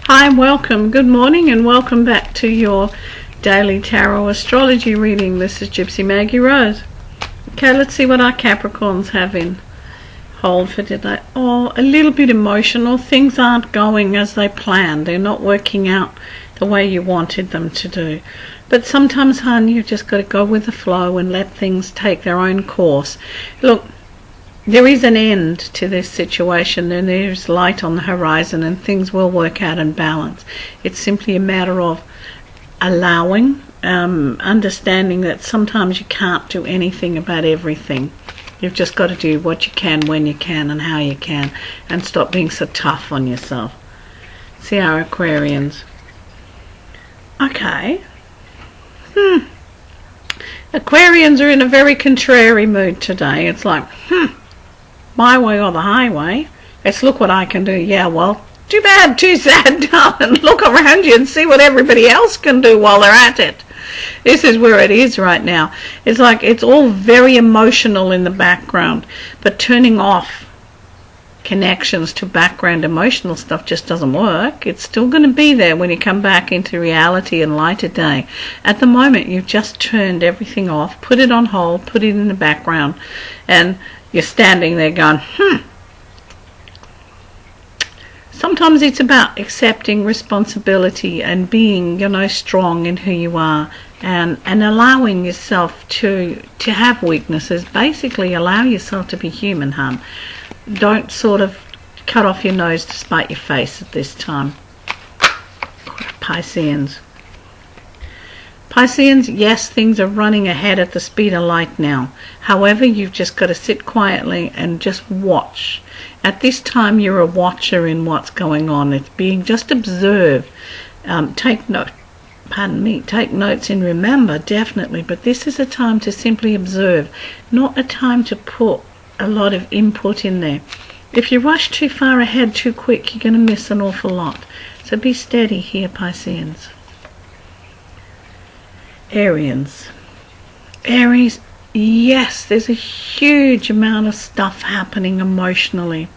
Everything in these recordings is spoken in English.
Hi, welcome, good morning, and welcome back to your daily tarot astrology reading. This is Gypsy Maggie Rose. Okay, let's see what our Capricorns have in hold for today. Oh, a little bit emotional. Things aren't going as they planned. They're not working out the way you wanted them to do. But sometimes, hon, you've just got to go with the flow and let things take their own course. Look, there is an end to this situation, and there's light on the horizon, and things will work out in balance. It's simply a matter of allowing, understanding that sometimes you can't do anything about everything. You've just got to do what you can, when you can, and how you can, and stop being so tough on yourself. See our Aquarians. Okay. Aquarians are in a very contrary mood today. It's like, my way or the highway. Let's look what I can do. Yeah, well, too bad, too sad, darling. Look around you and see what everybody else can do while they're at it. This is where it is right now. It's like it's all very emotional in the background, but turning off connections to background emotional stuff just doesn't work. It's still going to be there when you come back into reality and light of day. At the moment, you've just turned everything off, put it on hold, put it in the background, and you're standing there going, Sometimes it's about accepting responsibility and being, strong in who you are, and allowing yourself to have weaknesses. Basically, allow yourself to be human, hon. Don't sort of cut off your nose to spite your face at this time. Pisceans. Pisceans, yes, things are running ahead at the speed of light now. However, you've just got to sit quietly and just watch. At this time, you're a watcher in what's going on. It's being just observe. Take note. Pardon me. Take notes and remember, definitely. But this is a time to simply observe, not a time to put a lot of input in there. If you rush too far ahead too quick, you're going to miss an awful lot. So be steady here, Pisceans. Aries. Aries, yes, there's a huge amount of stuff happening emotionally.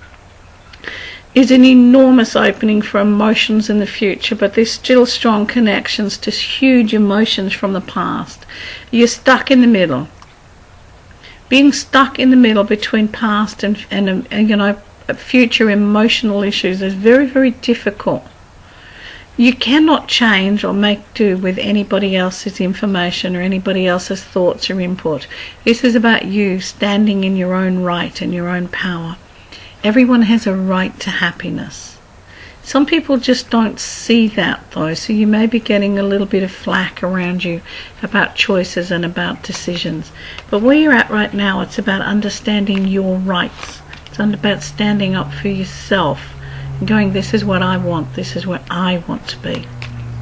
It's an enormous opening for emotions in the future, but there's still strong connections to huge emotions from the past. You're stuck in the middle. Being stuck in the middle between past and future emotional issues is very, very difficult. You cannot change or make do with anybody else's information or anybody else's thoughts or input. This is about you standing in your own right and your own power. Everyone has a right to happiness. Some people just don't see that, though, so you may be getting a little bit of flack around you about choices and about decisions. But where you're at right now, it's about understanding your rights. It's about standing up for yourself. Going, this is what I want, this is where I want to be,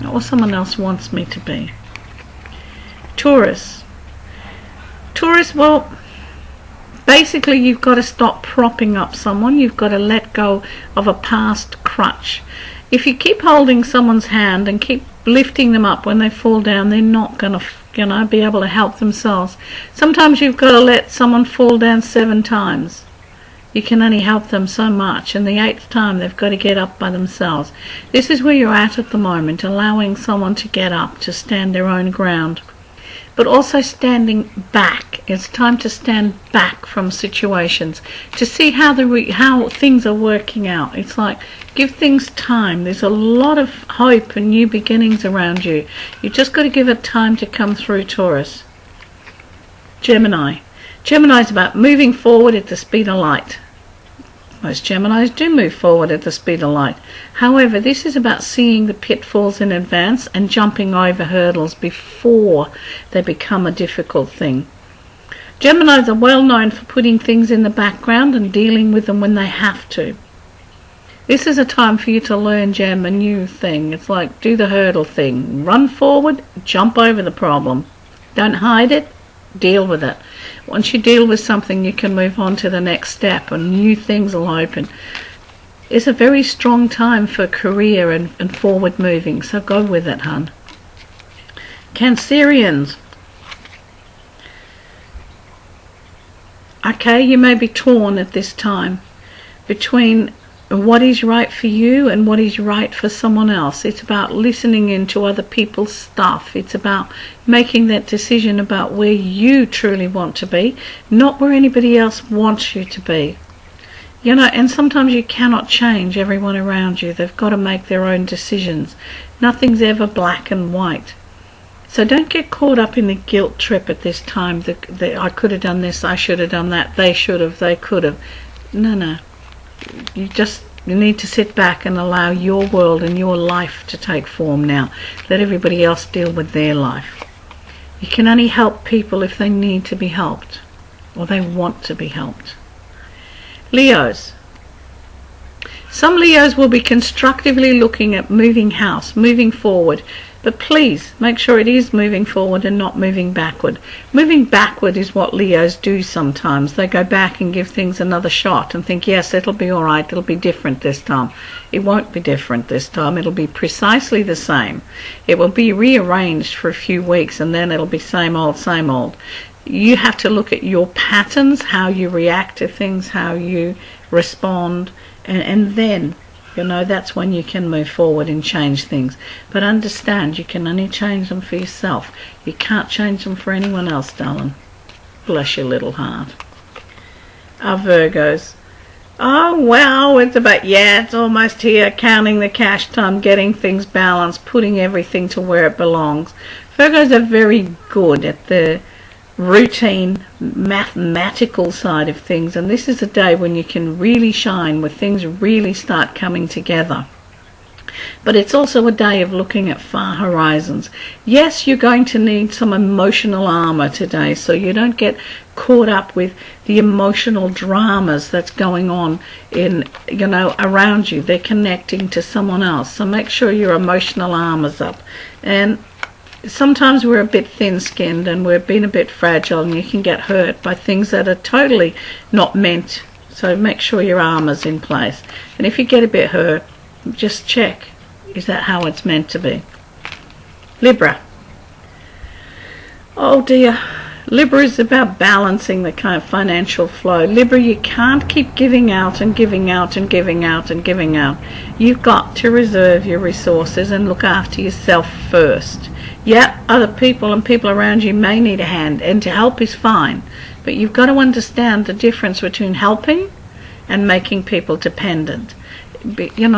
not what someone else wants me to be. Taurus. Taurus, well, basically you've got to stop propping up someone. You've got to let go of a past crutch. If you keep holding someone's hand and keep lifting them up when they fall down, they're not going to be able to help themselves. Sometimes you've got to let someone fall down 7 times. You can only help them so much, and the 8th time they've got to get up by themselves. This is where you're at the moment, allowing someone to get up, to stand their own ground, but also standing back. It's time to stand back from situations to see how things are working out. It's like, give things time. There's a lot of hope and new beginnings around you. You've just got to give it time to come through, Taurus. Gemini. Gemini is about moving forward at the speed of light. Most Geminis do move forward at the speed of light. However, this is about seeing the pitfalls in advance and jumping over hurdles before they become a difficult thing. Geminis are well known for putting things in the background and dealing with them when they have to. This is a time for you to learn, Gem, a new thing. It's like, do the hurdle thing. Run forward, jump over the problem. Don't hide it. Deal with it. Once you deal with something, you can move on to the next step and new things will open. It's a very strong time for career and forward moving, so go with it, hun. Cancerians. Okay, you may be torn at this time between what is right for you and what is right for someone else. It's about listening into other people's stuff. It's about making that decision about where you truly want to be, not where anybody else wants you to be. You know, and sometimes you cannot change everyone around you. They've got to make their own decisions. Nothing's ever black and white. So don't get caught up in the guilt trip at this time. I could have done this, I should have done that, they should have, they could have. No. You need to sit back and allow your world and your life to take form now. Let everybody else deal with their life. You can only help people if they need to be helped, or they want to be helped. Leos. Some Leos will be constructively looking at moving house, moving forward. But please make sure it is moving forward and not moving backward. Moving backward is what Leos do sometimes. They go back and give things another shot and think, yes, it'll be all right, it'll be different this time. It won't be different this time. It'll be precisely the same. It will be rearranged for a few weeks and then it'll be same old, same old. You have to look at your patterns, how you react to things, how you respond, and then, you know, that's when you can move forward and change things. But understand, you can only change them for yourself. You can't change them for anyone else, darling. Bless your little heart. Our Virgos. Oh, well, it's about, it's almost here, counting the cash time, getting things balanced, putting everything to where it belongs. Virgos are very good at the routine, mathematical side of things, and this is a day when you can really shine, where things really start coming together. But it's also a day of looking at far horizons. Yes, you're going to need some emotional armor today, so you don't get caught up with the emotional dramas that's going on in, you know, around you. They're connecting to someone else, so make sure your emotional armor's up. And sometimes we're a bit thin-skinned and we're being a bit fragile, and you can get hurt by things that are totally not meant. So make sure your armor's in place. And if you get a bit hurt, just check, is that how it's meant to be? Libra. Oh dear. Libra is about balancing the kind of financial flow. Libra, you can't keep giving out and giving out and giving out and giving out. You've got to reserve your resources and look after yourself first. Yeah, other people and people around you may need a hand, and to help is fine. But you've got to understand the difference between helping and making people dependent. You know,